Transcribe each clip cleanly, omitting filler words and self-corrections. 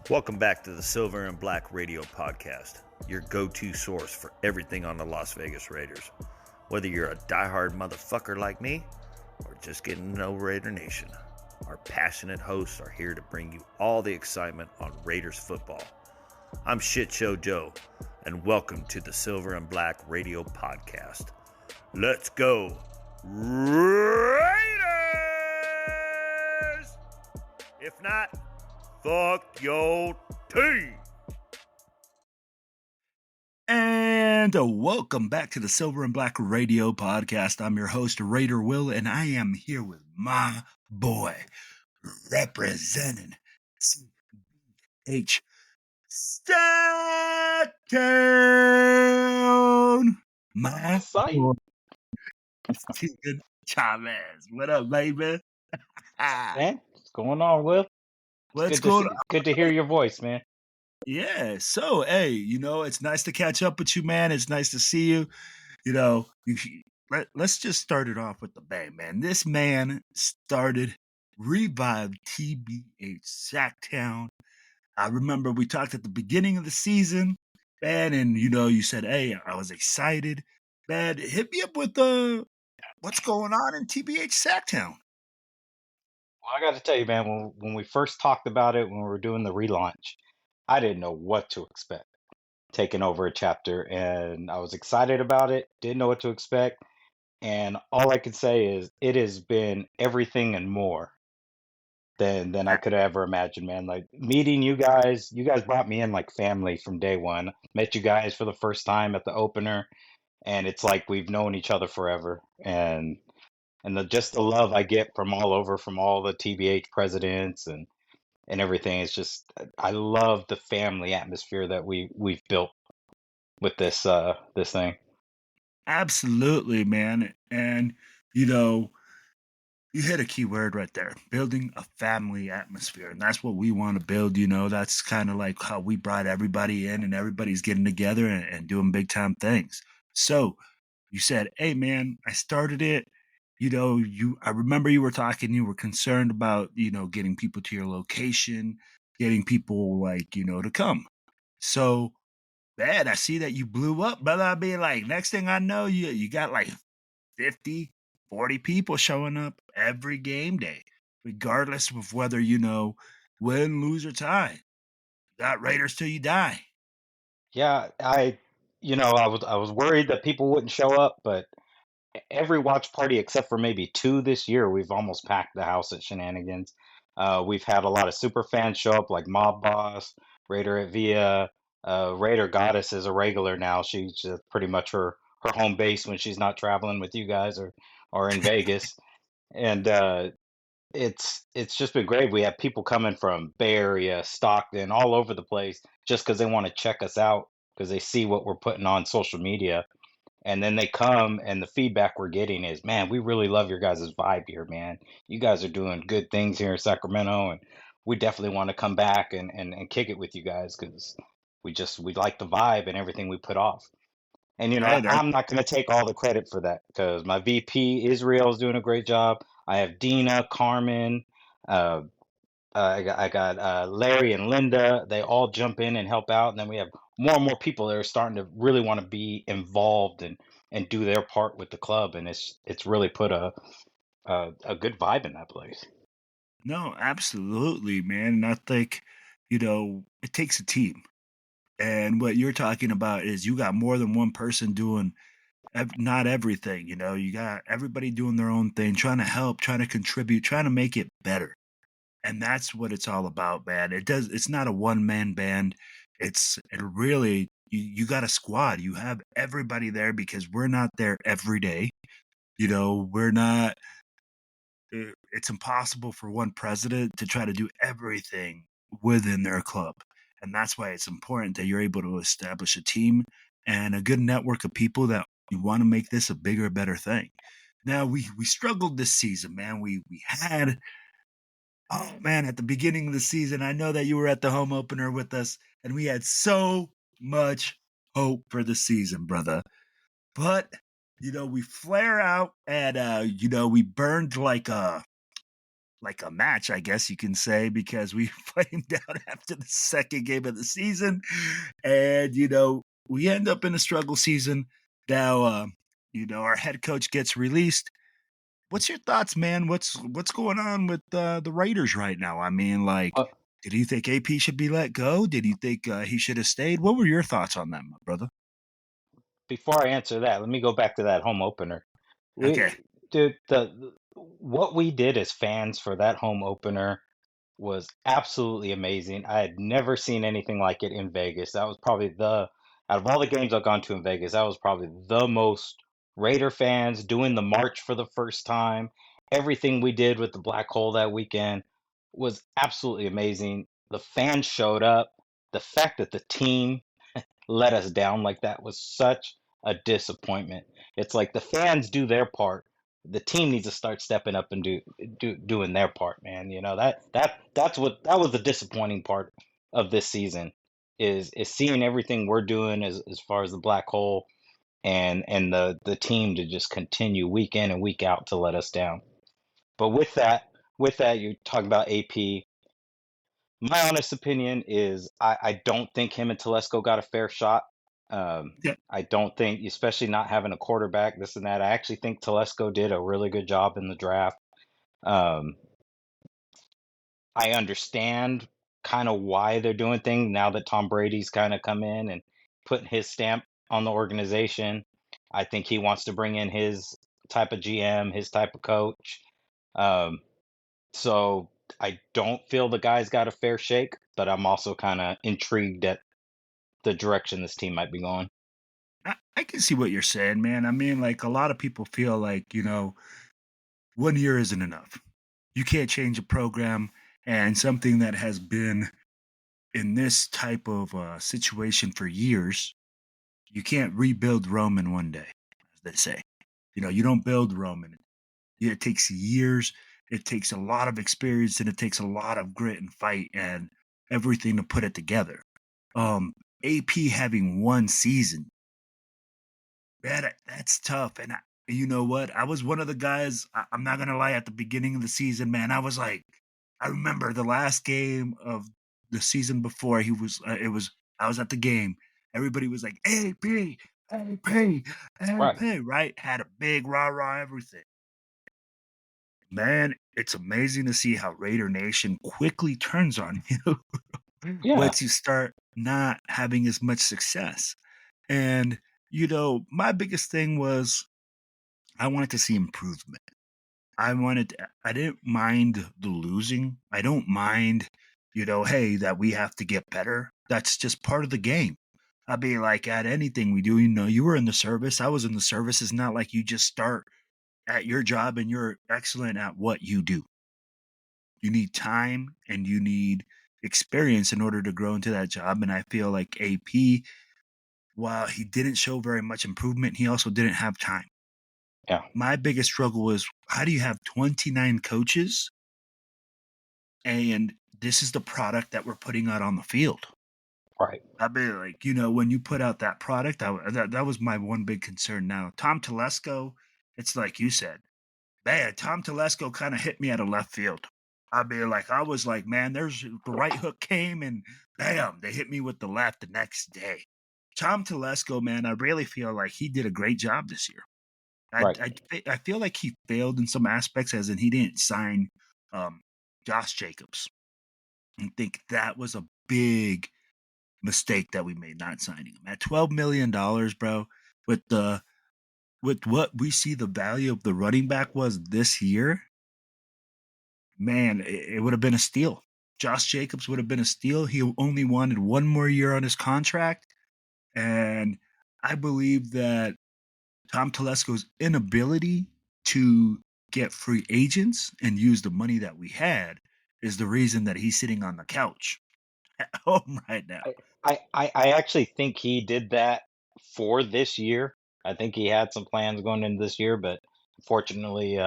Welcome back to the Silver and Black Radio Podcast, your go-to source for everything on the Las Vegas Raiders. Whether you're a diehard motherfucker like me, or just getting to know Raider Nation, our passionate hosts are here to bring you all the excitement on Raiders football. I'm Shit Show Joe, and welcome to the Silver and Black Radio Podcast. Let's go, Raiders! If not, fuck your team. And welcome back to the Silver and Black Radio Podcast. I'm your host, Raider Will, and I am here with my boy, representing TBH Sacktown, my boy, Steven Chavez. What up, baby? Man, what's going on, Will? What's going on? Good to hear your voice, man. Yeah, so, hey, it's nice to catch up with you, man. It's nice to see you. Let's just start it off with the bang, man. This man revived TBH Sacktown. I remember we talked at the beginning of the season, man, and, you said, hey, I was excited. Man, hit me up with what's going on in TBH Sacktown. Well, I got to tell you, man, when we first talked about it, when we were doing the relaunch, I didn't know what to expect taking over a chapter, and I was excited about it, didn't know what to expect, and all I can say is it has been everything and more than I could ever imagine, man. Like meeting you guys brought me in like family from day one. Met you guys for the first time at the opener, and it's like we've known each other forever, and just the love I get from all the TBH presidents and everything. It's just I love the family atmosphere that we've built with this thing. Absolutely, man. And you hit a key word right there, building a family atmosphere. And that's what we want to build. That's kind of like how we brought everybody in and everybody's getting together and doing big time things. So you said, hey man, I started it. I remember you were talking, you were concerned about, getting people to your location, getting people to come. So, man, I see that you blew up, brother. I mean, next thing I know, you got 50, 40 people showing up every game day, regardless of whether, win, lose, or tie. You got Raiders till you die. Yeah, I was worried that people wouldn't show up, but every watch party except for maybe two this year, we've almost packed the house at Shenanigans. We've had a lot of super fans show up, like Mob Boss, Raider at Via, Raider Goddess is a regular now. She's just pretty much her home base when she's not traveling with you guys or in Vegas. And it's just been great. We have people coming from Bay Area, Stockton, all over the place, just because they want to check us out because they see what we're putting on social media. And then they come, and the feedback we're getting is, man, we really love your guys' vibe here, man. You guys are doing good things here in Sacramento, and we definitely want to come back and kick it with you guys because we like the vibe and everything we put off. And I'm not going to take all the credit for that because my VP Israel is doing a great job. I have Dina, Carmen, I got Larry and Linda. They all jump in and help out, and then we have more and more people that are starting to really want to be involved and do their part with the club, and it's really put a good vibe in that place. No, absolutely, man. And I think, it takes a team. And what you're talking about is you got more than one person doing not everything. You got everybody doing their own thing, trying to help, trying to contribute, trying to make it better. And that's what it's all about, man. It's not a one-man band. You got a squad. You have everybody there because we're not there every day. We're not, it's impossible for one president to try to do everything within their club. And that's why it's important that you're able to establish a team and a good network of people that you want to make this a bigger, better thing. Now, we struggled this season, man. We had, oh man, at the beginning of the season, I know that you were at the home opener with us, and we had so much hope for the season, brother. But, we flare out and, we burned like like a match, I guess you can say, because we flamed out after the second game of the season. And, we end up in a struggle season. Now, our head coach gets released. What's your thoughts, man? What's going on with the Raiders right now? I mean, like, Uh, did you think AP should be let go? Did you think he should have stayed? What were your thoughts on that, my brother? Before I answer that, let me go back to that home opener. Okay. We, dude, what we did as fans for that home opener was absolutely amazing. I had never seen anything like it in Vegas. That was probably out of all the games I've gone to in Vegas, that was probably the most Raider fans doing the march for the first time. Everything we did with the black hole that weekend was absolutely amazing. The fans showed up. The fact that the team let us down like that was such a disappointment. It's like the fans do their part. The team needs to start stepping up and doing their part, man. That was the disappointing part of this season is seeing everything we're doing as far as the black hole and the team to just continue week in and week out to let us down. But with that, you talk about AP. My honest opinion is I don't think him and Telesco got a fair shot. Yeah. I don't think, especially not having a quarterback, this and that. I actually think Telesco did a really good job in the draft. Um, I understand kind of why they're doing things now that Tom Brady's kind of come in and putting his stamp on the organization. I think he wants to bring in his type of GM, his type of coach. Um, so I don't feel the guy's got a fair shake, but I'm also kind of intrigued at the direction this team might be going. I can see what you're saying, man. I mean, like a lot of people feel like, 1 year isn't enough. You can't change a program and something that has been in this type of situation for years. You can't rebuild Rome in one day, as they say. You don't build Rome in it takes years. It takes a lot of experience and it takes a lot of grit and fight and everything to put it together. Um, AP having one season, that's tough. And you know what? I was one of the guys. I'm not gonna lie. At the beginning of the season, man, I was like, I remember the last game of the season before. He was. It was. I was at the game. Everybody was like, AP, AP, Right. AP. Right? Had a big rah rah everything. Man, it's amazing to see how Raider Nation quickly turns on you Yeah. once you start not having as much success. And, my biggest thing was I wanted to see improvement. I didn't mind the losing. I don't mind, hey, that we have to get better. That's just part of the game. I'd be like, at anything we do, you were in the service. I was in the service. It's not like you just start at your job and you're excellent at what you do. You need time and you need experience in order to grow into that job. And I feel like AP, while he didn't show very much improvement, he also didn't have time. Yeah. My biggest struggle was how do you have 29 coaches and this is the product that we're putting out on the field? Right. I mean, like, when you put out that product, that was my one big concern. Now, Tom Telesco, it's like you said, man, Tom Telesco kind of hit me out of left field. I mean, like, I was like, man, there's the right hook came and bam, they hit me with the left the next day. Tom Telesco, man, I really feel like he did a great job this year. Right. I feel like he failed in some aspects, as in he didn't sign um, Josh Jacobs. I think that was a big mistake that we made not signing him at $12 million, bro. With what we see the value of the running back was this year, man, it would have been a steal. Josh Jacobs would have been a steal. He only wanted one more year on his contract, and I believe that Tom Telesco's inability to get free agents and use the money that we had is the reason that he's sitting on the couch at home right now. I actually think he did that for this year. I think he had some plans going into this year, but unfortunately,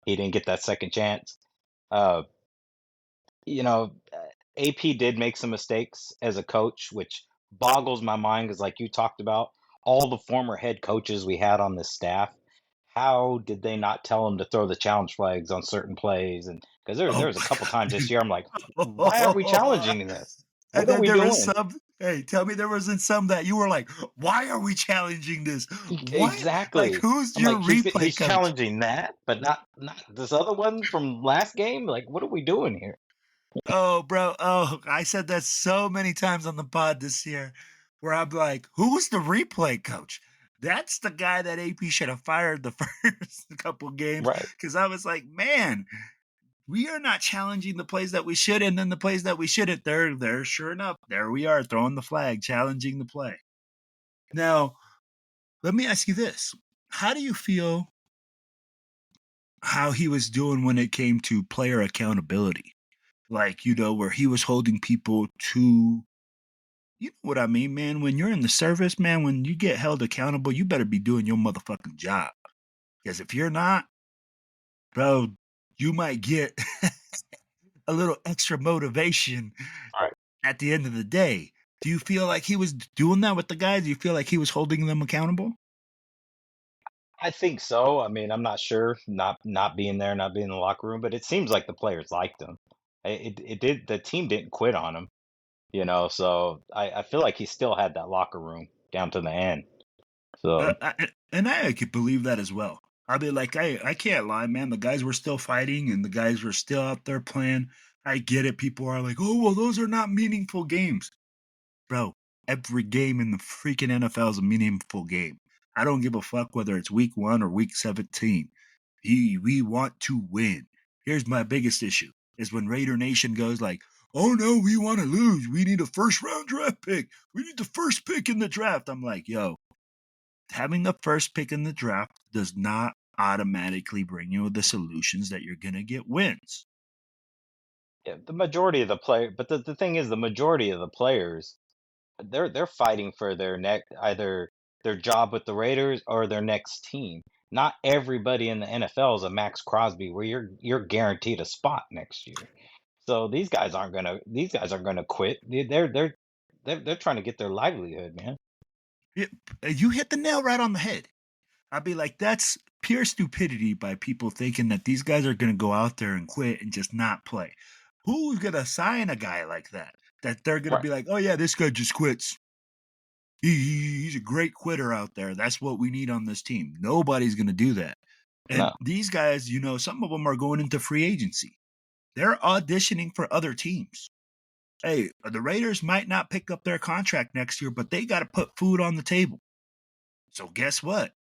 he didn't get that second chance. Uh, you know, AP did make some mistakes as a coach, which boggles my mind because, like you talked about, all the former head coaches we had on this staff, how did they not tell him to throw the challenge flags on certain plays and Because Oh, there's a couple times this dude. year I'm like, why aren't we challenging this? And What are then we there was doing? some. Hey, tell me there wasn't some that you were like, "Why are we challenging this? What? Like, Exactly. who's I'm your like, replay he's coach?" challenging that, but not this other one from last game. Like, what are we doing here? Oh, bro. Oh, I said that so many times on the pod this year where I'm like, who's the replay coach? That's the guy that AP should have fired the first couple games. Right. Because I was like, man, we are not challenging the plays that we should. And then the plays that we shouldn't, they're sure enough. There we are throwing the flag, challenging the play. Now, let me ask you this. How do you feel how he was doing when it came to player accountability? Like, where he was holding people to, you know what I mean, man? When you're in the service, man, when you get held accountable, you better be doing your motherfucking job. Because if you're not, bro, you might get a little extra motivation Right. at the end of the day. Do you feel like he was doing that with the guys? Do you feel like he was holding them accountable? I think so. I mean, I'm not sure, not being there, not being in the locker room, but it seems like the players liked him. It did. The team didn't quit on him, So I feel like he still had that locker room down to the end. So And I could believe that as well. I mean, like, I can't lie, man. The guys were still fighting and the guys were still out there playing. I get it. People are like, oh, well, those are not meaningful games. Bro, every game in the freaking NFL is a meaningful game. I don't give a fuck whether it's week 1 or week 17. We want to win. Here's my biggest issue is when Raider Nation goes like, oh no, we want to lose. We need a first round draft pick. We need the first pick in the draft. I'm like, yo, having the first pick in the draft does not automatically bring you the solutions that you're going to get wins. yeah, the majority of the player, but the thing is, the majority of the players, they're fighting for their next either their job with the Raiders or their next team. Not everybody in the NFL is a Max Crosby where you're guaranteed a spot next year. So these guys aren't gonna quit. They're trying to get their livelihood, man. You hit the nail right on the head. I'd be like, that's pure stupidity by people thinking that these guys are going to go out there and quit and just not play. Who's going to sign a guy like that? That they're going to Right. be like, oh, yeah, this guy just quits. He's a great quitter out there. That's what we need on this team. Nobody's going to do that. And No. these guys, some of them are going into free agency. They're auditioning for other teams. Hey, the Raiders might not pick up their contract next year, but they got to put food on the table. So guess what?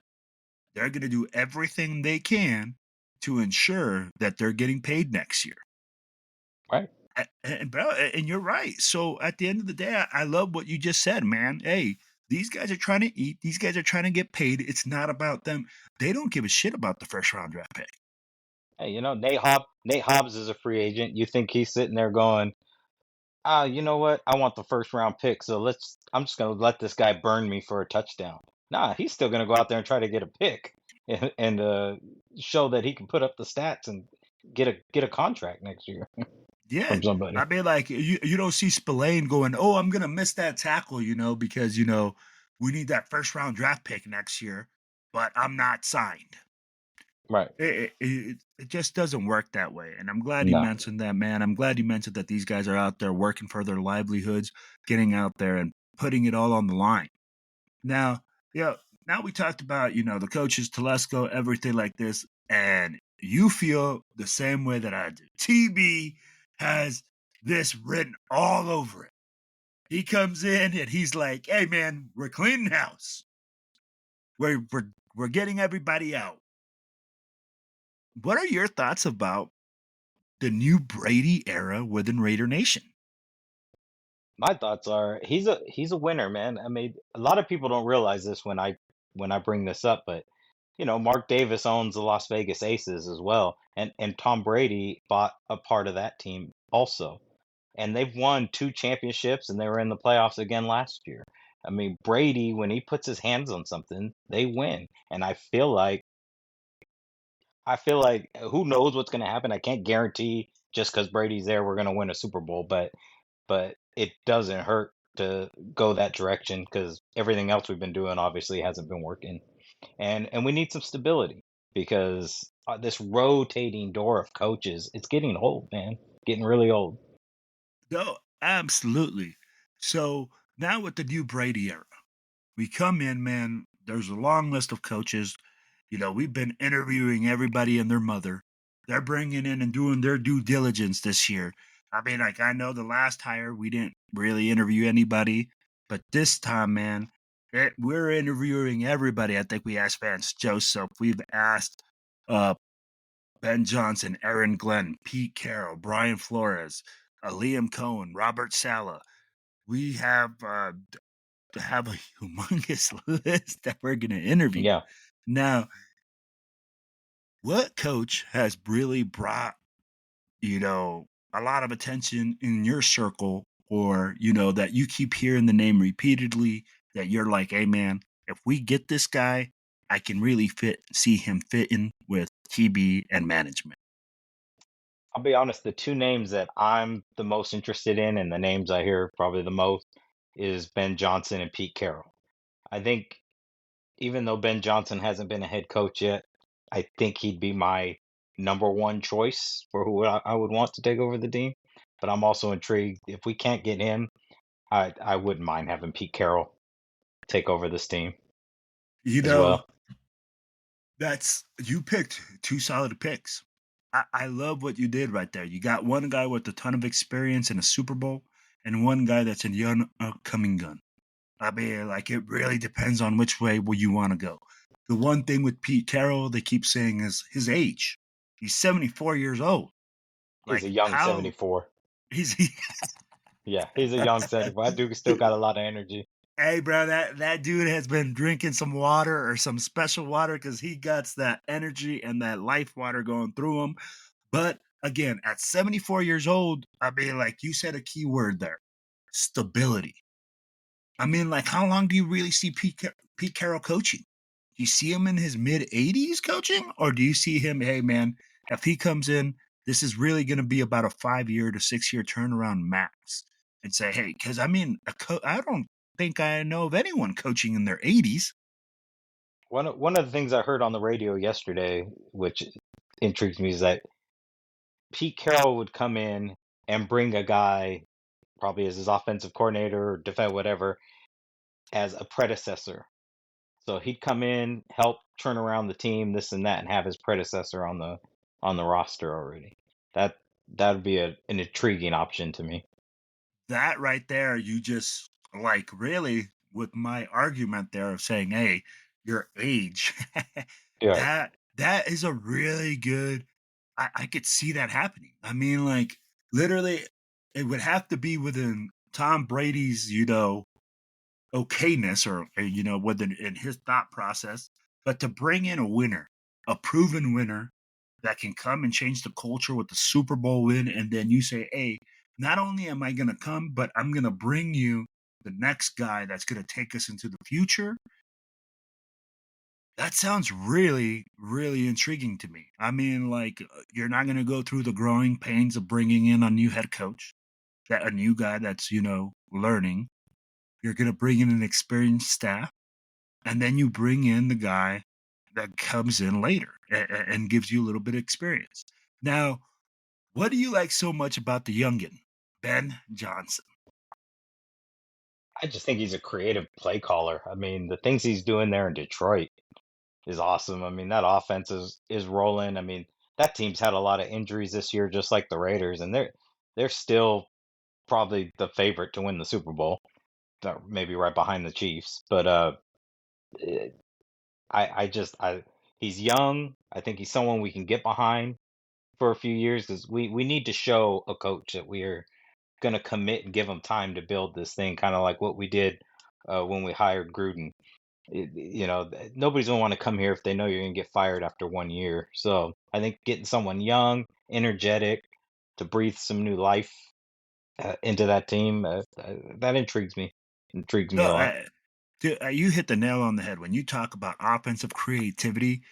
They're going to do everything they can to ensure that they're getting paid next year. Right. And you're right. So at the end of the day, I love what you just said, man. Hey, these guys are trying to eat. These guys are trying to get paid. It's not about them. They don't give a shit about the first round draft pick. Hey, Nate Hobbs is a free agent. You think he's sitting there going, you know what? I want the first round pick, so I'm just gonna let this guy burn me for a touchdown. Nah, he's still gonna go out there and try to get a pick and show that he can put up the stats and get a contract next year Yeah. from somebody. I mean, like, you don't see Spillane going, oh, I'm going to miss that tackle, because, we need that first round draft pick next year, but I'm not signed. Right. It just doesn't work that way. And I'm glad you No. mentioned that, man. I'm glad you mentioned that these guys are out there working for their livelihoods, getting out there and putting it all on the line. Now, now we talked about, the coaches, Telesco, everything like this, and you feel the same way that I do. TB has this written all over it. He comes in and he's like, hey, man, we're cleaning house. We're getting everybody out. What are your thoughts about the new Brady era within Raider Nation? My thoughts are he's a winner, man. I mean, a lot of people don't realize this when I bring this up, but Mark Davis owns the Las Vegas Aces as well, and Tom Brady bought a part of that team also. And they've won 2 championships and they were in the playoffs again last year. I mean, Brady, when he puts his hands on something, they win. And I feel like who knows what's going to happen. I can't guarantee just because Brady's there we're going to win a Super Bowl, but it doesn't hurt to go that direction because everything else we've been doing obviously hasn't been working, and we need some stability. because this rotating door of coaches, it's getting old, man. Getting really old. No, absolutely. So now with the new Brady era, we come in, man. There's a long list of coaches. We've been interviewing everybody and their mother. They're bringing in and doing their due diligence this year. I mean, like, I know the last hire, we didn't really interview anybody, but this time, man, we're interviewing everybody. I think we asked Vance Joseph. We've asked uh, Ben Johnson, Aaron Glenn, Pete Carroll, Brian Flores, Liam Cohen, Robert Sala. We have a humongous list that we're going to interview. Yeah. Now, what coach has really brought, a lot of attention in your circle, or, that you keep hearing the name repeatedly, that you're like, hey, man, if we get this guy, I can really see him fitting with TB and management? I'll be honest, the two names that I'm the most interested in and the names I hear probably the most is Ben Johnson and Pete Carroll. I think even though Ben Johnson hasn't been a head coach yet, I think he'd be my number one choice for who I would want to take over the team. But I'm also intrigued if we can't get him, I wouldn't mind having Pete Carroll take over this team You as know, well. you picked two solid picks. I love what you did right there. You got one guy with a ton of experience in a Super Bowl and one guy that's a young upcoming gun. I mean, like, it really depends on which way will you want to go. The one thing with Pete Carroll, they keep saying, is his age. He's 74 years old. He's a Like, young how 74. he's Yeah, he's a young 74. That dude still got a lot of energy. Hey, bro, that dude has been drinking some water or some special water because he got that energy and that life water going through him. But again, at 74 years old, I mean, like you said, a key word there: stability. I mean, like, how long do you really see Pete Carroll coaching? Do you see him in his mid 80s coaching, or do you see him? Hey, man, if he comes in, this is really going to be about a 5 year to 6 year turnaround max. And say, hey, because I mean, I don't think I know of anyone coaching in their 80s. One of the things I heard on the radio yesterday, which intrigues me, is that Pete Carroll would come in and bring a guy, probably as his offensive coordinator or defense, whatever, as a predecessor. So he'd come in, help turn around the team, this and that, and have his predecessor on the roster already. That that'd be an intriguing option to me. That right there, you just, like, really, with my argument there of saying, hey, your age, Yeah, that is a really good. I could see that happening. I mean, like, literally, it would have to be within Tom Brady's, okayness, or within in his thought process. But to bring in a winner, a proven winner that can come and change the culture with the Super Bowl win, and then you say, hey, not only am I going to come, but I'm going to bring you the next guy that's going to take us into the future. That sounds really, really intriguing to me. I mean, like, you're not going to go through the growing pains of bringing in a new head coach, that a new guy that's, learning. You're going to bring in an experienced staff, and then you bring in the guy that comes in later and gives you a little bit of experience. Now, what do you like so much about the youngin, Ben Johnson? I just think he's a creative play caller. I mean, the things he's doing there in Detroit is awesome. I mean, that offense is rolling. I mean, that team's had a lot of injuries this year, just like the Raiders, and they're still probably the favorite to win the Super Bowl, maybe right behind the Chiefs. But eh, I just he's young. I think he's someone we can get behind for a few years because we need to show a coach that we're going to commit and give him time to build this thing, kind of like what we did when we hired Gruden. Nobody's going to want to come here if they know you're going to get fired after 1 year. So I think getting someone young, energetic, to breathe some new life into that team, that intrigues me. Intrigues me No, a lot. you hit the nail on the head when you talk about offensive creativity.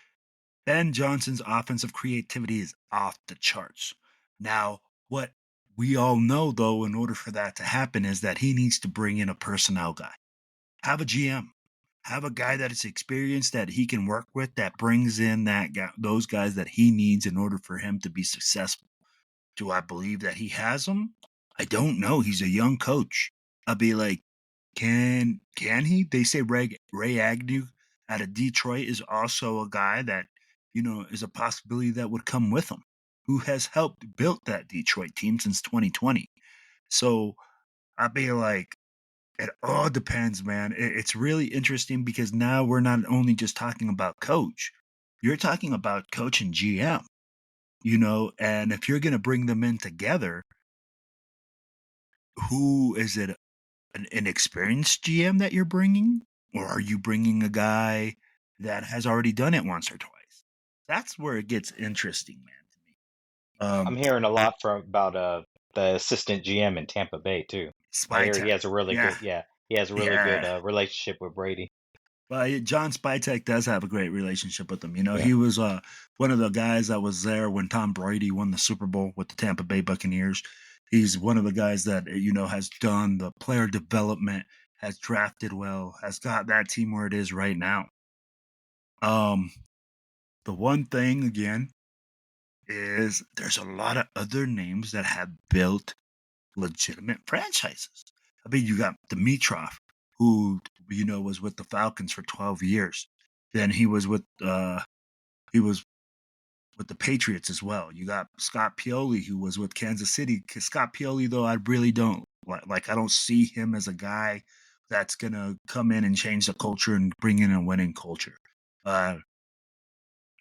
Ben Johnson's offensive creativity is off the charts. Now, what we all know, though, in order for that to happen, is that he needs to bring in a personnel guy, have a GM. have a guy that is experienced that he can work with that brings in those guys that he needs in order for him to be successful. Do I believe that he has them? I don't know. He's a young coach. I'll be like, can he? They say Ray Agnew out of Detroit is also a guy that, is a possibility that would come with him, who has helped build that Detroit team since 2020. So I'll be like, it all depends, man. It's really interesting because now we're not only just talking about coach, you're talking about coach and GM, and if you're going to bring them in together, who is it? An experienced GM that you're bringing, or are you bringing a guy that has already done it once or twice? That's where it gets interesting, man. To me, I'm hearing a lot about the assistant GM in Tampa Bay too. I hear he Spytek, has a really yeah, good he has a really good yeah. relationship with Brady. Well, John Spytek does have a great relationship with him. Yeah, He was one of the guys that was there when Tom Brady won the Super Bowl with the Tampa Bay Buccaneers. He's one of the guys that has done the player development, has drafted well, has got that team where it is right now. Um, the one thing again is there's a lot of other names that have built legitimate franchises. I mean, you got Dimitrov, who was with the Falcons for 12 years. Then he was with the Patriots as well. You got Scott Pioli, who was with Kansas City. Scott Pioli, though, I really don't like. I don't see him as a guy that's gonna come in and change the culture and bring in a winning culture.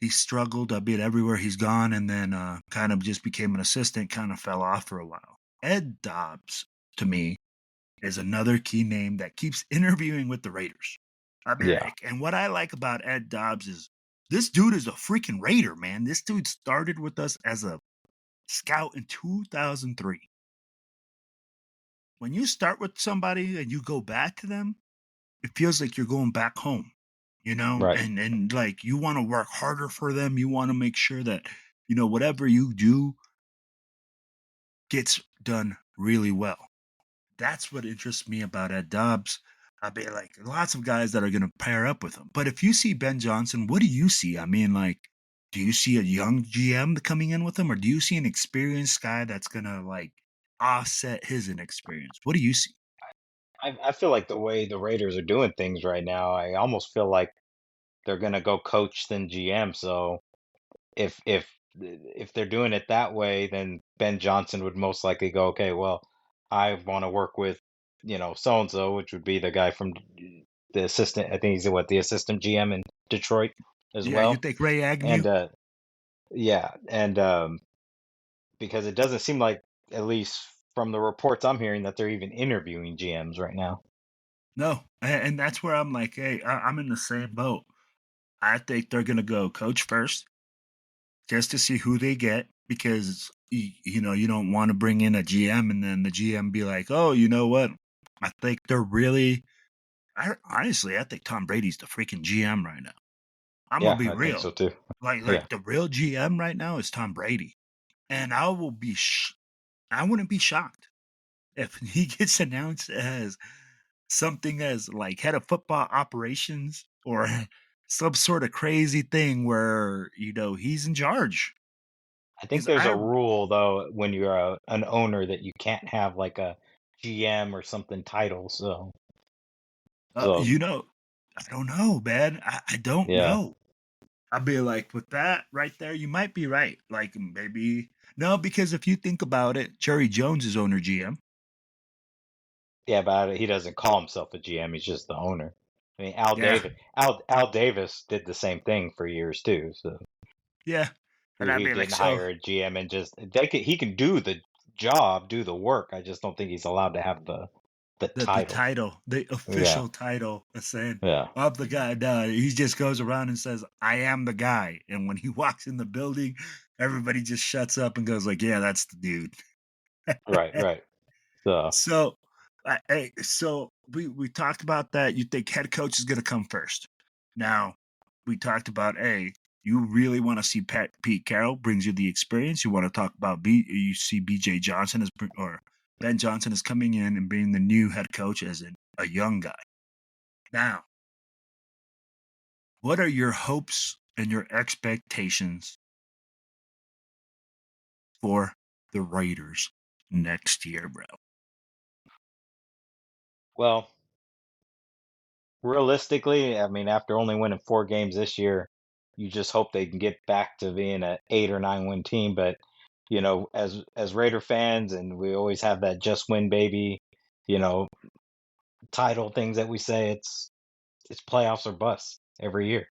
He struggled a bit everywhere he's gone, and then kind of just became an assistant, kind of fell off for a while. Ed Dobbs, to me, is another key name that keeps interviewing with the Raiders. I mean, yeah, and what I like about Ed Dobbs is this dude is a freaking Raider, man. This dude started with us as a scout in 2003. When you start with somebody and you go back to them, it feels like you're going back home, right. and like you want to work harder for them. You want to make sure that, whatever you do gets done really well. That's what interests me about Ed Dobbs. I mean, like lots of guys that are going to pair up with him. But if you see Ben Johnson, what do you see? I mean, like, do you see a young GM coming in with him, or do you see an experienced guy that's going to like offset his inexperience? What do you see? I feel like the way the Raiders are doing things right now, I almost feel like they're gonna go coach than GM. So if if if they're doing it that way, then Ben Johnson would most likely go, okay, well, I want to work with, so and so, which would be the guy from the assistant. I think he's the assistant GM in Detroit as Yeah, you well. think Ray And Agnew? yeah, and because it doesn't seem like, at least from the reports I'm hearing, that they're even interviewing GMs right now. No, and that's where I'm like, hey, I'm in the same boat. I think they're going to go coach first, just to see who they get, because you don't want to bring in a GM and then the GM be like, oh, you know what? I think they're really. Honestly, I think Tom Brady's the freaking GM right now. I'm gonna Yeah, be I think real. so too. Yeah, Like the real GM right now is Tom Brady, and I will be. I wouldn't be shocked if he gets announced as something as like head of football operations or some sort of crazy thing where he's in charge. I think Because there's a rule though when you're an owner that you can't have like a GM or something title. uh, So you know, I don't know, man. I don't yeah, know. I'd be like, with that right there, you might be right. Like maybe no, because if you think about it, Jerry Jones is owner GM. yeah, but he doesn't call himself a GM. He's just the owner. I mean, Al Yeah, Davis, Al Davis did the same thing for years too. So yeah. And I'd he be like, didn't so hire a GM and just he can do the job, do the work. I just don't think he's allowed to have the the title. title, the Yeah, official title, saying yeah, of the guy. No, he just goes around and says, "I am the guy." And when he walks in the building, everybody just shuts up and goes like, "Yeah, that's the dude." right, right. So So, hey, so we talked about that. You think head coach is going to come first? Now, we talked about you really want to see Pete Carroll brings you the experience. You want to talk about you see BJ Johnson or Ben Johnson is coming in and being the new head coach as a young guy. Now, what are your hopes and your expectations for the Raiders next year, bro? Well, realistically, I mean, after only winning 4 games this year, you just hope they can get back to being an 8 or 9 win team. But as Raider fans, and we always have that just win baby, you know, title things that we say. It's playoffs or bust every year.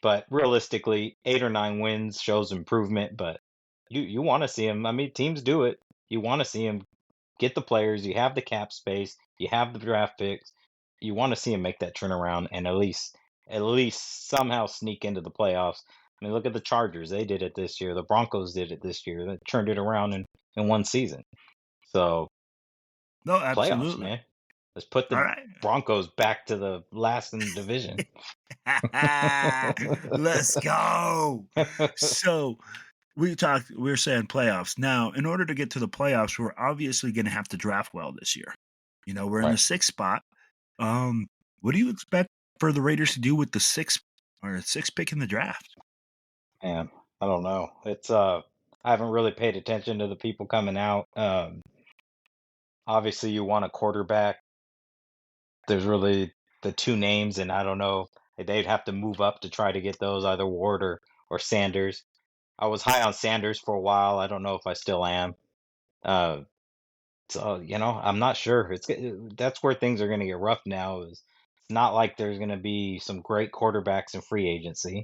But realistically, 8 or 9 wins shows improvement. But you want to see them. I mean, teams do it. You want to see them get the players. You have the cap space. You have the draft picks. You want to see them make that turnaround and at least somehow sneak into the playoffs. I mean, look at the Chargers. They did it this year. The Broncos did it this year. They turned it around in one season. So No, playoffs, absolutely. man. Let's put All the right. Broncos back to the last in the division. Let's go. So we were saying playoffs. Now, in order to get to the playoffs, we're obviously going to have to draft well this year. We're in the Right. 6th spot. What do you expect for the Raiders to do with the 6th pick in the draft? Man, I don't know. I haven't really paid attention to the people coming out. Obviously you want a quarterback. There's really the two names, and I don't know. They'd have to move up to try to get those, either Ward or Sanders. I was high on Sanders for a while. I don't know if I still am. Uh, so I'm not sure. That's where things are going to get rough now. It's not like there's going to be some great quarterbacks in free agency.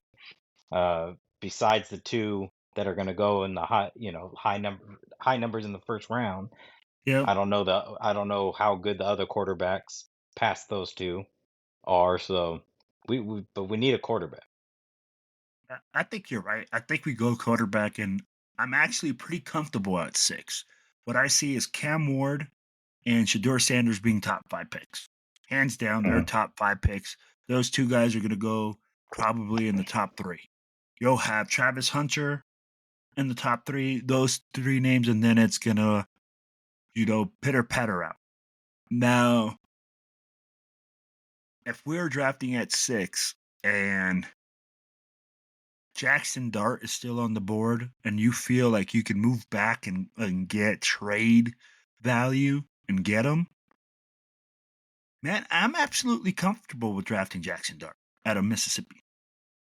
Besides the two that are going to go in the high numbers in the first round. Yep. I don't know how good the other quarterbacks past those two are. So but we need a quarterback. I think you're right. I think we go quarterback, and I'm actually pretty comfortable at 6. What I see is Cam Ward and Shador Sanders being top 5 picks. Hands down, they're Mhm. top 5 picks. Those two guys are going to go probably in the top 3. You'll have Travis Hunter in the top 3, those 3 names, and then it's going to, pitter patter out. Now, if we're drafting at 6 and Jackson Dart is still on the board and you feel like you can move back and get trade value and get him, man, I'm absolutely comfortable with drafting Jackson Dart out of Mississippi.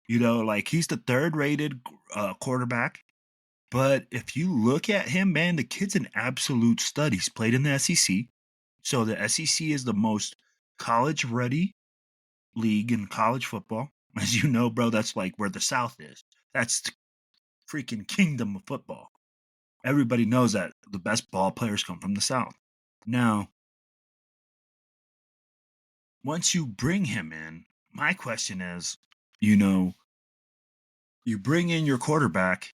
He's the 3rd rated quarterback. But if you look at him, man, the kid's an absolute stud. He's played in the SEC. So the SEC is the most college ready league in college football. As you know, bro, that's like where the South is. That's the freaking kingdom of football. Everybody knows that the best ball players come from the South. Now, once you bring him in, my question is, you bring in your quarterback,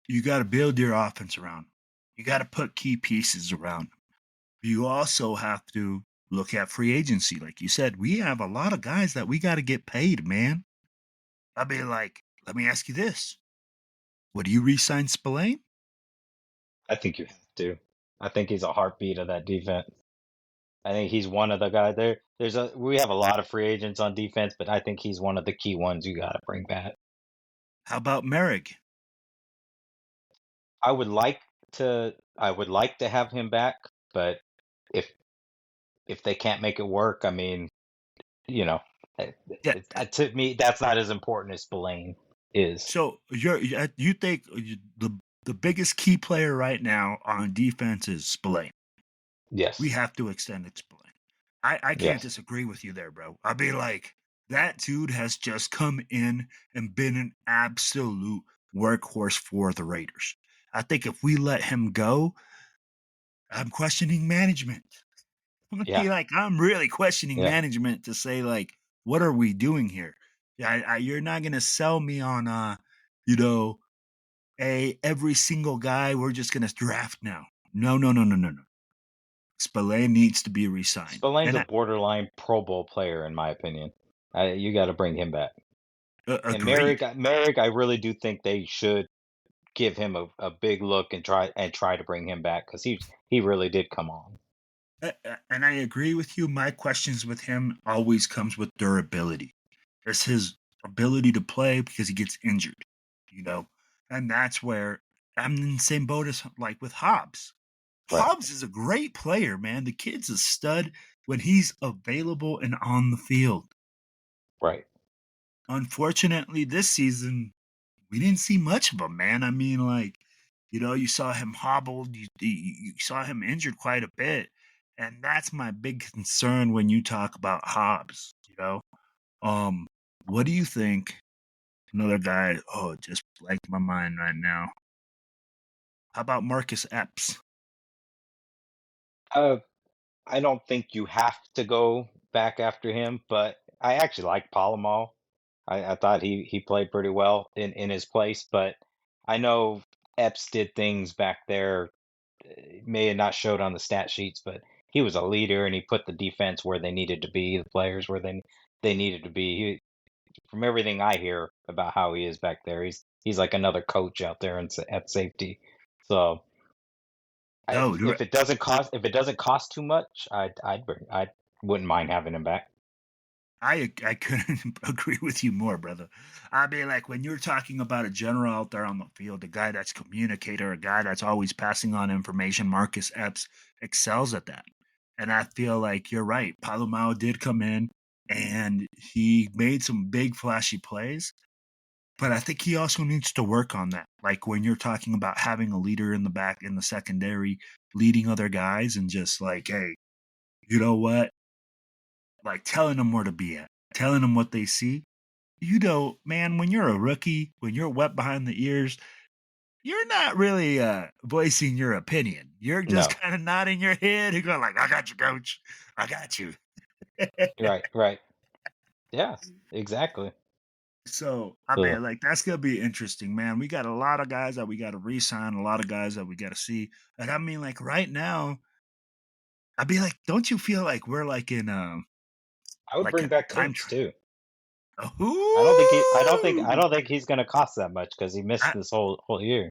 you got to build your offense around him. You got to put key pieces around him. You also have to look at free agency. Like you said, we have a lot of guys that we got to get paid, man. I mean, let me ask you this. Would you re-sign Spillane? I think you have to. I think he's a heartbeat of that defense. I think he's one of the guys there. We have a lot of free agents on defense, but I think he's one of the key ones you got to bring back. How about Merrick? I would like to have him back, but if if they can't make it work, I mean, you know, Yeah. to me, that's not as important as Spillane is. So you think the biggest key player right now on defense is Spillane? We Yes. have to extend it, Spillane. I can't Yes. disagree with you there, bro. I mean, that dude has just come in and been an absolute workhorse for the Raiders. I think if we let him go, I'm questioning management. Yeah. I'm really questioning Yeah. management to say, what are we doing here? You're not gonna sell me on, you know, every single guy we're just gonna draft now. No, no, no, no, no, no. Spillane needs to be re-signed. Spillane's And a borderline Pro Bowl player, in my opinion. You got to bring him back. And agreed. Merrick, I really do think they should give him a big look and try to bring him back because he really did come on. And I agree with you. My questions with him always comes with durability. It's his ability to play because he gets injured, you know, and that's where I'm in the same boat as like with Hobbs. Right, Hobbs is a great player, man. The kid's a stud when he's available and on the field. right, Unfortunately, this season we didn't see much of him, man. I mean, like, you saw him hobbled, you saw him injured quite a bit, and that's my big concern when you talk about Hobbs. Um, what do you think? Another guy, oh, it just blanked my mind right now. How about Marcus Epps? uh, I don't think you have to go back after him, but I actually like Palomal. I thought he played pretty well in his place, but I know Epps did things back there. May have not showed on the stat sheets, but he was a leader and he put the defense where they needed to be, the players where they needed to be. From everything I hear about how he is back there, he's like another coach out there at safety. So No, if it doesn't cost too much, I wouldn't mind having him back. I couldn't agree with you more, brother. I mean, like when you're talking about a general out there on the field, a guy that's communicator, a guy that's always passing on information, Marcus Epps excels at that. And I feel like you're right. Palomao did come in and he made some big flashy plays, but I think he also needs to work on that. Like when you're talking about having a leader in the back in the secondary, leading other guys and just like, hey, you know what? Like telling them where to be at, telling them what they see. Man, when you're a rookie, when you're wet behind the ears, you're not really voicing your opinion. You're just No, kind of nodding your head and going like, "I got you, coach. I got you." right, right, yeah, exactly. So I So mean, like that's gonna be interesting, man. We got a lot of guys that we got to re-sign, a lot of guys that we got to see. And I mean, like right now, I'd be like, don't you feel like we're I would like bring in a back time Koontz travel? too. I don't think he's gonna cost that much because he missed I, this whole year.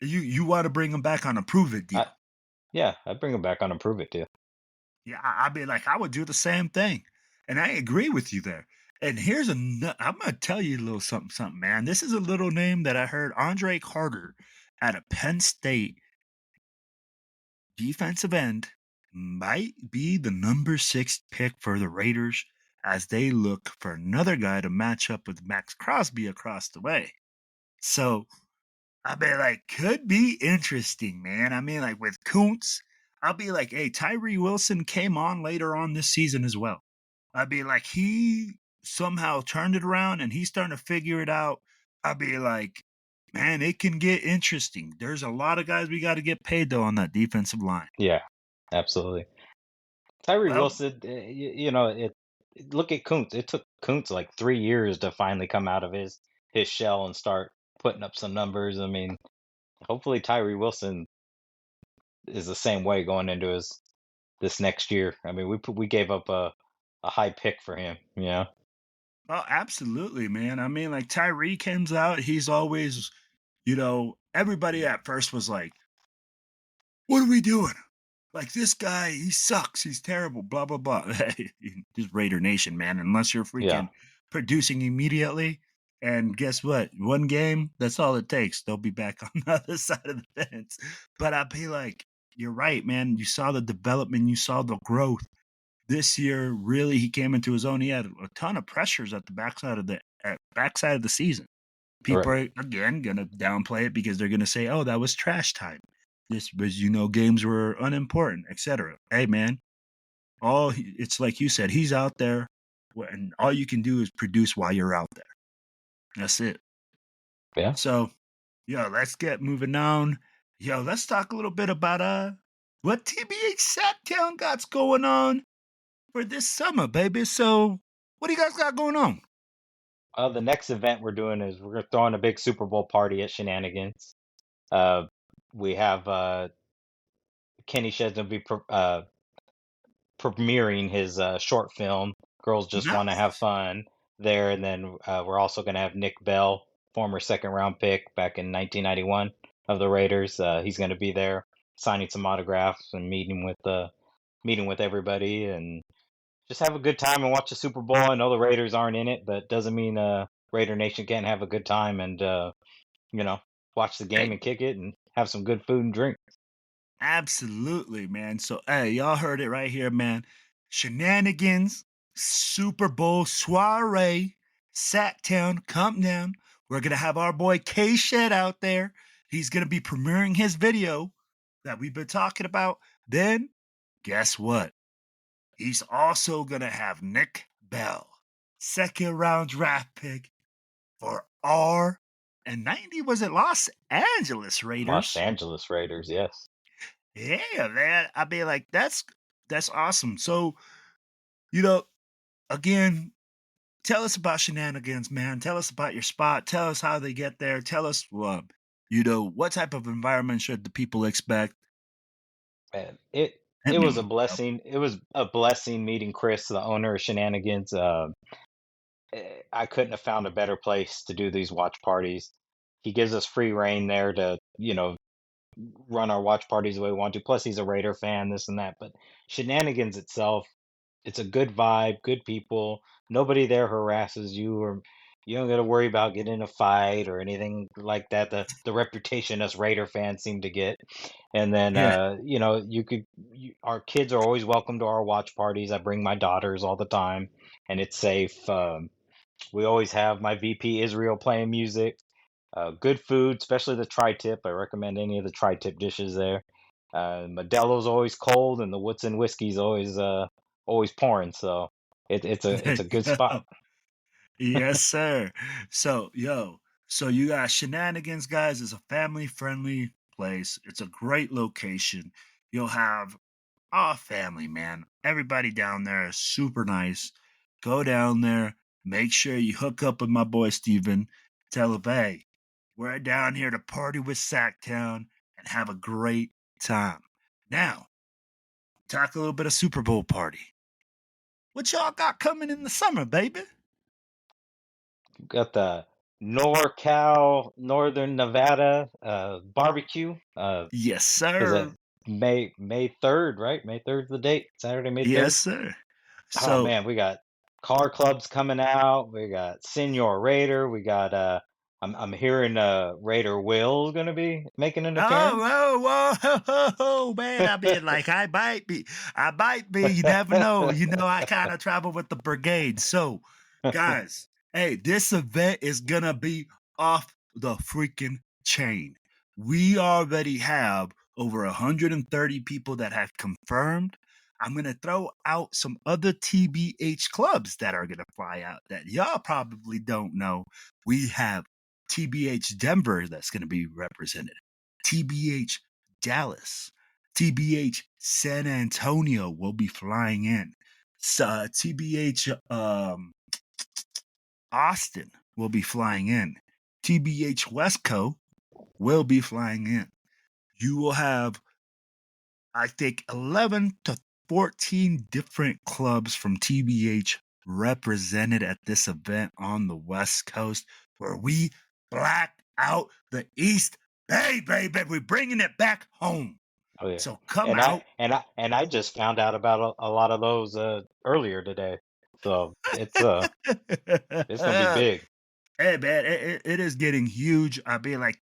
you want to bring him back on a prove it I, deal? yeah, I'd bring him back on Improve It too. Yeah, I'd be like, I would do the same thing. And I agree with you there. And I'm going to tell you a little something, man. This is a little name that I heard Andre Carter at a Penn State defensive end might be the number 6 pick for the Raiders as they look for another guy to match up with Max Crosby across the way. So I mean, like, could be interesting, man. I mean, like with Koontz, I'll be like, hey, Tyree Wilson came on later on this season as well. I'd be like, he somehow turned it around and he's starting to figure it out. I'd be like, man, it can get interesting. There's a lot of guys we got to get paid though on that defensive line. Yeah, absolutely. Tyree Well, Wilson, look at Koontz. It took Koontz like 3 years to finally come out of his shell and start putting up some numbers. I mean, hopefully Tyree Wilson is the same way going into his this next year. I mean, we gave up a high pick for him. well, absolutely, man. I mean, like Tyree comes out, he's always, everybody at first was like, what are we doing? Like this guy, he sucks. He's terrible. Blah blah blah. Just Raider Nation, man. Unless you're Yeah, freaking producing immediately, and guess what? One game, that's all it takes. They'll be back on the other side of the fence. But I'd be like, you're right, man. You saw the development. You saw the growth. This year, really, he came into his own. He had a ton of pressures at the backside of the season. People right. are again gonna downplay it because they're gonna say, "Oh, that was trash time. This was, games were unimportant, etc." Hey, man, it's like you said, he's out there, and all you can do is produce while you're out there. That's it. Yeah. So, let's get moving on. Let's talk a little bit about what TBH Sacktown got's going on for this summer, baby. So, what do you guys got going on? The next event we're doing is we're throwing a big Super Bowl party at Shenanigans. Uh, we have Kenny Shed's gonna be premiering his short film. Girls just want to have Nice. fun there, and then we're also gonna have Nick Bell, former second round pick back in 1991 of the Raiders. He's gonna be there signing some autographs and meeting with everybody, and just have a good time and watch the Super Bowl. I know the Raiders aren't in it, but doesn't mean Raider Nation can't have a good time and you know, watch the game Hey, and kick it and have some good food and drink. absolutely, man. So, hey, y'all heard it right here, man. Shenanigans, Super Bowl soiree, Sacktown, come down. We're gonna have our boy K Shed out there. He's gonna be premiering his video that we've been talking about. Then, guess what? He's also gonna have Nick Bell, second round draft pick for R and 90 was it Los Angeles Los Raiders. Angeles Raiders, yes. Yeah, man. I mean, like that's awesome. So, you know, again, tell us about shenanigans, man. Tell us about your spot. Tell us how they get there. Tell us what type of environment should the people expect? Man, Hit it me was a with it, bro. blessing. It was a blessing meeting Chris, the owner of Shenanigans. I couldn't have found a better place to do these watch parties. He gives us free reign there to, run our watch parties the way we want to. Plus, he's a Raider fan, this and that. But Shenanigans itself, it's a good vibe, good people. Nobody there harasses you, or you don't got to worry about getting in a fight or anything like that. The reputation us Raider fans seem to get. And then, Yeah. our kids are always welcome to our watch parties. I bring my daughters all the time, and it's safe. We always have my VP Israel playing music. Good food, especially the tri-tip. I recommend any of the tri-tip dishes there. Modelo's always cold, and the Woodson whiskey's always pouring. So There it's a you good spot. go. Yes, sir. So, so you got Shenanigans, guys. It's a family friendly place. It's a great location. You'll have our family, man. Everybody down there is super nice. Go down there. Make sure you hook up with my boy Steven. Tell him, hey, we're down here to party with Sacktown and have a great time. Now, talk a little bit of Super Bowl party. What y'all got coming in the summer, baby? Got the NorCal, Northern Nevada barbecue. Yes, Is it sir. May 3rd, right? May 3rd's the date. Saturday, May Yes, 3rd. sir. Oh So, man, we got car clubs coming out. We got Senior Raider. We got I'm hearing Raider Will's gonna be making an appearance. whoa, man. I mean, like, I might be. You never know. I kind of travel with the brigade. So, guys, hey, this event is gonna be off the freaking chain. We already have over 130 people that have confirmed. I'm gonna throw out some other TBH clubs that are gonna fly out that y'all probably don't know. We have TBH Denver that's going to be represented, TBH Dallas, TBH San Antonio will be flying in, TBH Austin will be flying in, TBH Westco will be flying in. You will have, I think, 11 to 14 different clubs from TBH represented at this event on the West Coast where we black out the East Bay, baby. We're bringing it back home. Oh yeah, So come and I out. and I and I just found out about a lot of those earlier today. So it's gonna be big. Hey, man, it is getting huge. I mean, like,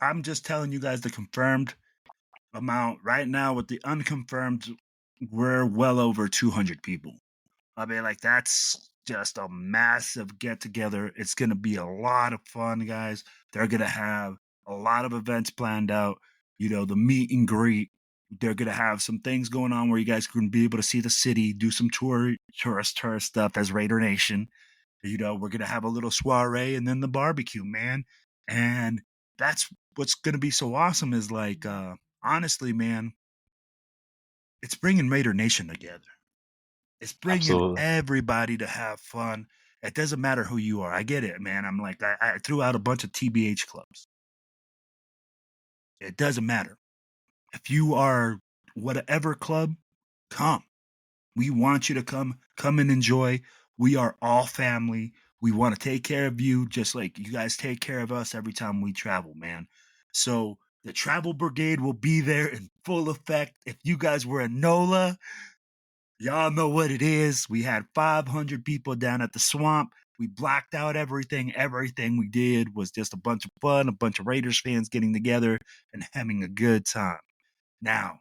I'm just telling you guys the confirmed amount right now. With the unconfirmed, we're well over 200 people. I mean, like, that's just a massive get together. It's going to be a lot of fun, guys. They're going to have a lot of events planned out. The meet and greet. They're going to have some things going on where you guys can be able to see the city, do some tourist stuff as Raider Nation. We're going to have a little soiree and then the barbecue, man. And that's what's going to be so awesome is like, honestly, man, it's bringing Raider Nation together. It's bringing Absolutely. everybody to have fun. It doesn't matter who you are. I get it, man. I'm like, I threw out a bunch of TBH clubs. It doesn't matter. If you are whatever club, come. We want you to come and enjoy. We are all family. We want to take care of you just like you guys take care of us every time we travel, man. So the travel brigade will be there in full effect. If you guys were in NOLA, Y'all know what it is. We had 500 people down at the swamp. We blacked out everything. Everything we did was just a bunch of fun, a bunch of Raiders fans getting together and having a good time. Now,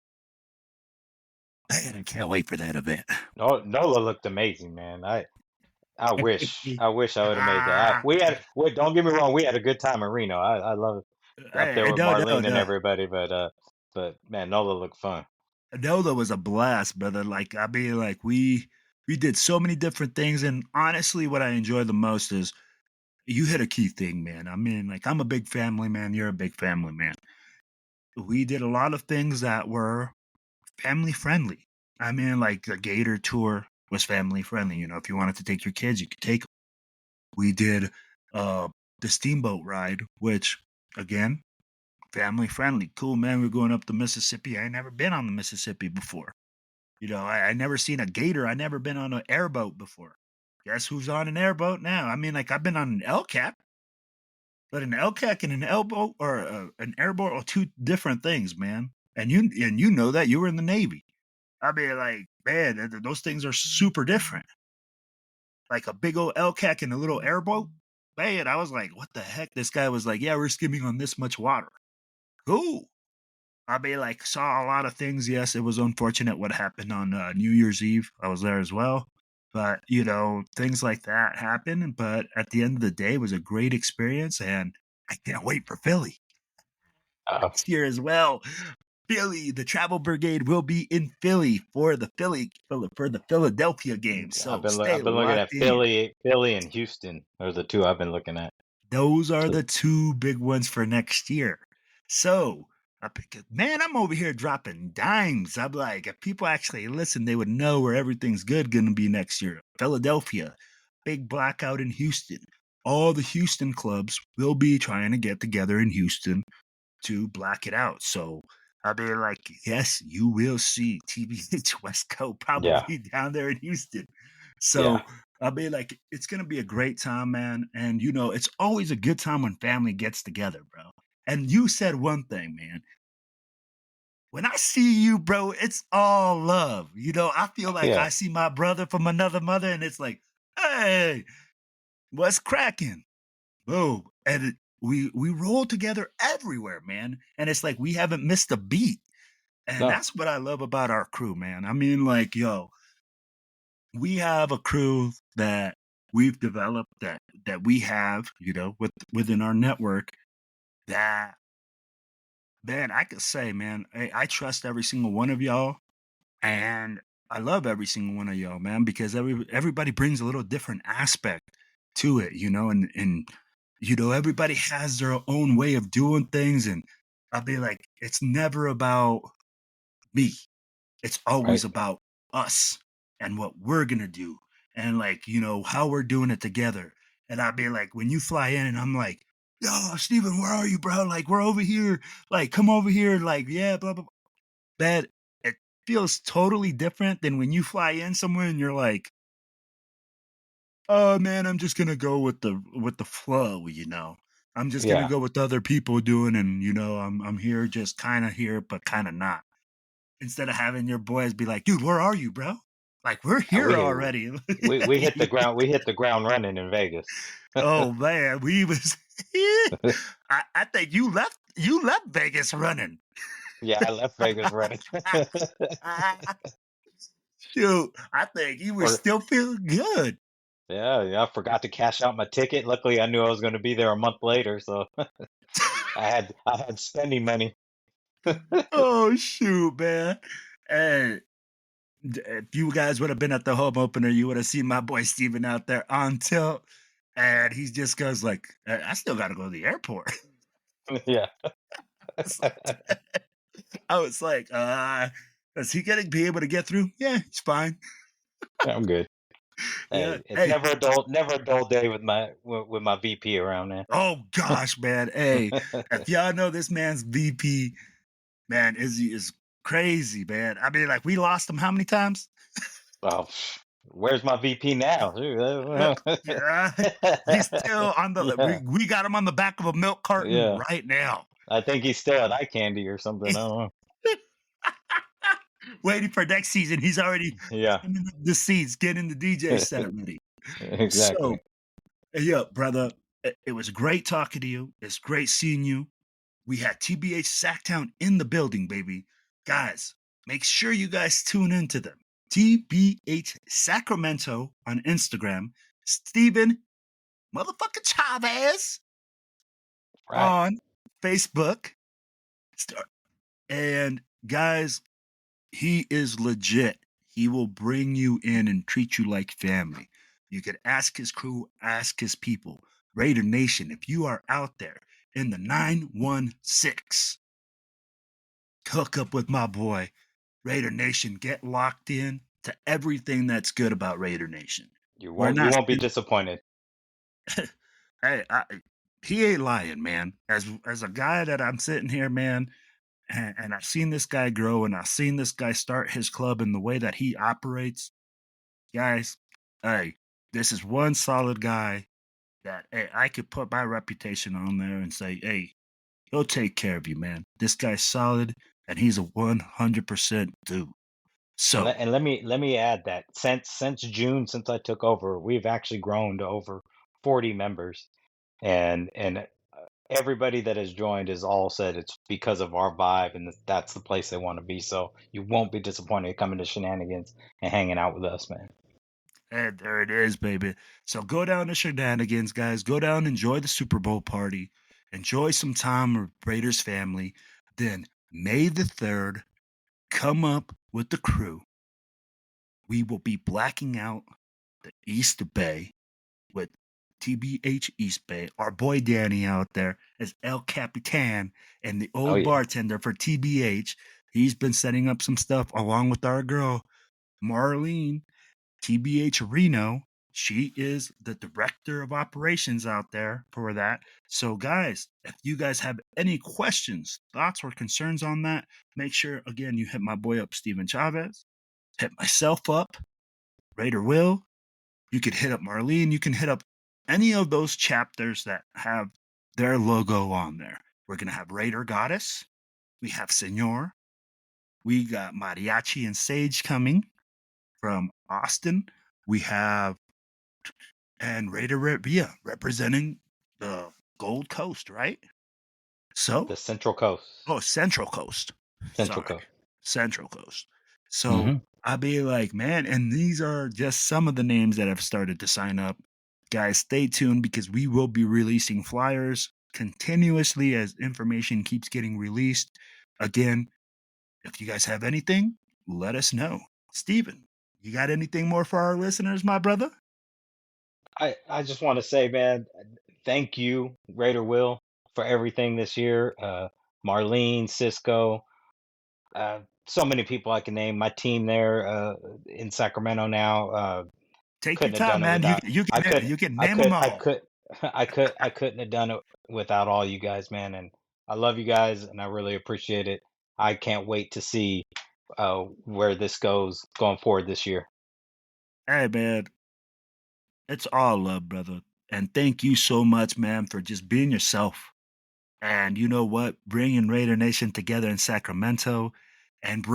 man, I can't wait for that event. No, Nola looked amazing, man. I wish I would have made that. Ah, Don't get me wrong, we had a good time in Reno. I love it up there with no, Marlene and no. everybody, but man, Nola looked fun. Nola was a blast, brother. Like, I mean, like we did so many different things, and honestly, what I enjoy the most is you hit a key thing, man. I mean, like, I'm a big family man. You're a big family man. We did a lot of things that were family friendly. I mean, like the Gator tour was family friendly. You know, if you wanted to take your kids, you could take them. We did the steamboat ride, which again, family friendly. Cool, man. We're going up the Mississippi. I ain't never been on the Mississippi before. You know, I never seen a gator. I never been on an airboat before. Guess who's on an airboat now? I mean, like I've been on an LCAC, but an LCAC and an airboat or an airboat are two different things, man. And you know that you were in the Navy. I mean, like, man, those things are super different. Like a big old LCAC and a little airboat. Man, I was like, what the heck? This guy was like, yeah, we're skimming on this much water. Cool. I mean, like, saw a lot of things. Yes, it was unfortunate what happened on New Year's Eve. I was there as well. But, you know, things like that happen. But at the end of the day, it was a great experience. And I can't wait for Philly Uh, next year as well. Philly, the travel brigade will be in Philly for the Philadelphia game. So stay I've been looking at locked in. Philly and Houston are the two I've been looking at. Those are the two big ones for next year. So, man, I'm over here dropping dimes. I'm like, if people actually listen, they would know where everything's good going to be next year. Philadelphia, big blackout in Houston. All the Houston clubs will be trying to get together in Houston to black it out. So, I mean, like, yes, you will see TBH West Coast Yeah, probably down there in Houston. So, yeah, I mean, like, it's going to be a great time, man. And, you know, it's always a good time when family gets together, bro. And you said one thing, man. When I see you, bro, it's all love. You know, I feel like yeah. I see my brother from another mother, and it's like, hey, what's cracking? Boom. And we roll together everywhere, man. And it's like we haven't missed a beat. And No, that's what I love about our crew, man. I mean, like, yo, we have a crew that we've developed that we have, you know, within our network that, man, I could say, man, I trust every single one of y'all, and I love every single one of y'all, man, because everybody brings a little different aspect to it, you know, and you know, everybody has their own way of doing things, and I'll be like, it's never about me. It's always right? about us and what we're gonna do and like, you know, how we're doing it together. And I'd be like, when you fly in and I'm like, yo, Steven, where are you, bro? Like, we're over here. Like, come over here. Like, yeah, blah, blah, blah. That it feels totally different than when you fly in somewhere and you're like, oh man, I'm just gonna go with the flow, you know. I'm just gonna Yeah. go with other people doing and you know, I'm here just kinda here, but kinda not. Instead of having your boys be like, "Dude, where are you, bro? Like, we're Yeah, here already." we hit the ground. We hit the ground running in Vegas. Oh man, we was. I think you left Vegas running. Yeah, I left Vegas running. Shoot, I think you were For still feeling good. yeah, I forgot to cash out my ticket. Luckily, I knew I was going to be there a month later, so I had spending money. Oh shoot, man! And if you guys would have been at the home opener, you would have seen my boy Steven out there on tilt, and he just goes like, "I still got to go to the airport." Yeah, It's like, I was like, is he gonna be able to get through? Yeah, he's fine. I'm good. Yeah. Hey, it's Hey. never a dull day with my VP around there. Oh gosh, man. Hey, if y'all know this man's VP, man, is crazy, man. I mean, like we lost him how many times? Well, where's my VP now? Yeah. He's still on the Yeah, we got him on the back of a milk carton yeah. right now. I think he's still at eye candy or something. I don't know. waiting for next season. He's already Yeah, trimming up the seats, getting the DJ set ready. So, exactly. yeah, brother, it was great talking to you. It's great seeing you. We had TBH Sacktown in the building, baby. Guys, make sure you guys tune into them. TBH Sacramento on Instagram. Steven motherfucking Chavez Right. on Facebook. And guys, he is legit. He will bring you in and treat you like family. You could ask his crew, ask his people. Raider Nation, if you are out there in the 916, hook up with my boy. Raider Nation, get locked in to everything that's good about Raider Nation. We're You not. won't be disappointed. Hey, he ain't lying, man. As a guy that I'm sitting here, man, and I've seen this guy grow, and I've seen this guy start his club and the way that he operates. Guys, hey, this is one solid guy that hey, I could put my reputation on there and say, hey, he'll take care of you, man. This guy's solid, and he's a 100% dude. So, And let me add that since June, since I took over, we've actually grown to over 40 members, and everybody that has joined has all said it's because of our vibe, and that's the place they want to be. So you won't be disappointed coming to Shenanigans and hanging out with us, man. and there it is, baby. So go down to Shenanigans, guys. Go down, enjoy the Super Bowl party, enjoy some time with Raiders family. Then May the 3rd, come up with the crew. We will be blacking out the East Bay with TBH East Bay. Our boy Danny out there as El Capitan and the Oh old yeah, bartender for TBH. He's been setting up some stuff along with our girl, Marlene, TBH Reno. She is the director of operations out there for that. So, guys, if you guys have any questions, thoughts, or concerns on that, make sure, again, you hit my boy up, Steven Chavez, hit myself up, Raider Will. You could hit up Marlene. You can hit up any of those chapters that have their logo on there. We're going to have Raider Goddess. We have Senor. We got Mariachi and Sage coming from Austin. We have and Raider Revia representing the Gold Coast, right? So, the Central Coast. Central Coast. Central Sorry, Coast. Central Coast. So Hmm. I'll be like, man, and these are just some of the names that have started to sign up. Guys, stay tuned because we will be releasing flyers continuously as information keeps getting released. Again, if you guys have anything, let us know. Steven, you got anything more for our listeners, my brother? I just want to say, man, thank you, Raider Will, for everything this year. Marlene, Cisco, so many people I can name. My team there in Sacramento now. Take your Couldn't have time, done it man. without. I could. You can I name them could. I all. could. I couldn't have done it without all you guys, man. And I love you guys, and I really appreciate it. I can't wait to see where this goes going forward this year. Hey, man, it's all love, brother. And thank you so much, man, for just being yourself. And you know what? Bringing Raider Nation together in Sacramento and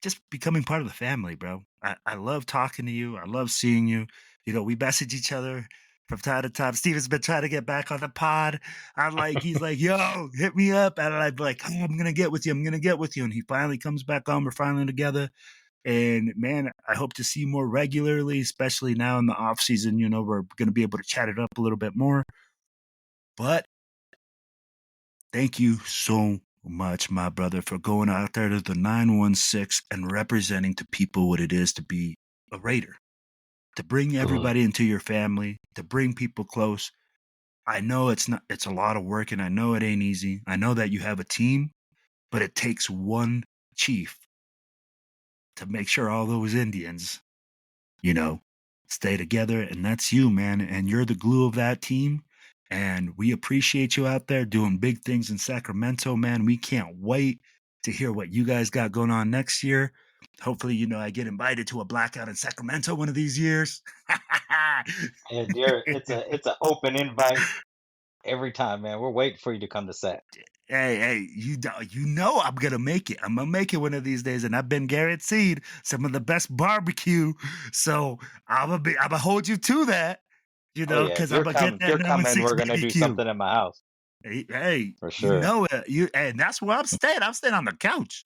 just becoming part of the family, bro. I love talking to you. I love seeing you. You know, we message each other from time to time. Steven's been trying to get back on the pod. He's like, yo, hit me up. And I'd be like, oh, I'm going to get with you. I'm going to get with you. And he finally comes back on. We're finally together. And man, I hope to see more regularly, especially now in the off season. You know, we're going to be able to chat it up a little bit more. But thank you so much, my brother, for going out there to the 916 and representing to people what it is to be a Raider, to bring Absolutely. everybody into your family, to bring people close. I know it's a lot of work and I know it ain't easy. I know that you have a team, but it takes one chief to make sure all those Indians, you know, stay together. And that's you, man. And you're the glue of that team. And we appreciate you out there doing big things in Sacramento, man. We can't wait to hear what you guys got going on next year. Hopefully, you know, I get invited to a blackout in Sacramento one of these years. And dear, it's a open invite every time, man. We're waiting for you to come to set. Hey, you know I'm gonna make it. I'm gonna make it one of these days, and I've been guaranteed some of the best barbecue. So I'm gonna hold you to that, Oh yeah, because I'm gonna get if that you're number coming, 6 we're gonna do BBQ. something at my house Hey, for you sure. know it. And that's where I'm staying. I'm staying on the couch.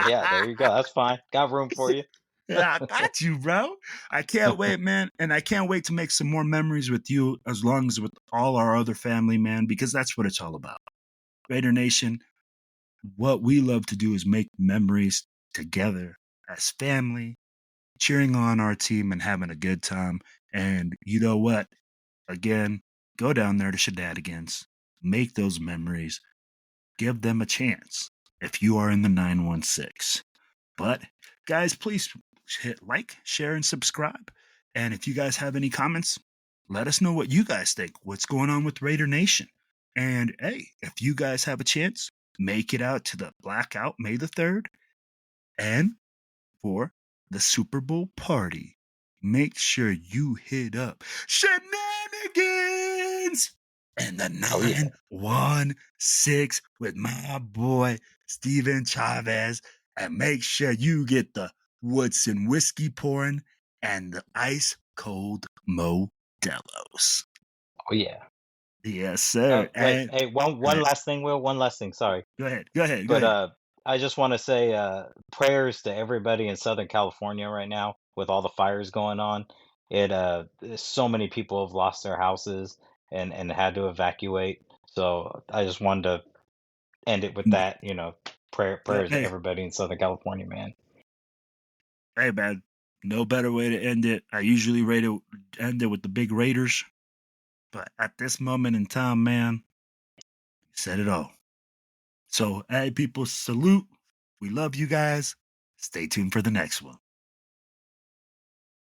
Yeah, there you go. That's fine. Got room for you. Yeah, I got you, bro. I can't wait, man. And I can't wait to make some more memories with you as long as with all our other family, man, because that's what it's all about. Raider Nation, what we love to do is make memories together as family, cheering on our team and having a good time. And you know what? Again, go down there to Shenanigans, make those memories, give them a chance if you are in the 916. But guys, please hit like, share, and subscribe. And if you guys have any comments, let us know what you guys think. What's going on with Raider Nation? And hey, if you guys have a chance, make it out to the Blackout May the 3rd and for the Super Bowl party. Make sure you hit up Shenanigans and the Oh yeah. 916 with my boy Steven Chavez. And make sure you get the Woodson whiskey pouring and the ice cold Modelo's. Oh yeah. Yes, sir. Wait, And hey, go one ahead. last thing, Will. One last thing. Sorry. Go ahead. Go ahead. Go But ahead. I just want to say prayers to everybody in Southern California right now with all the fires going on. So many people have lost their houses and had to evacuate. So I just wanted to end it with that. Prayers to Hey, everybody in Southern California, man. hey, man. No better way to end it. I usually end it with the big Raiders. But at this moment in time, man, you said it all. So, hey, people, salute. We love you guys. Stay tuned for the next one.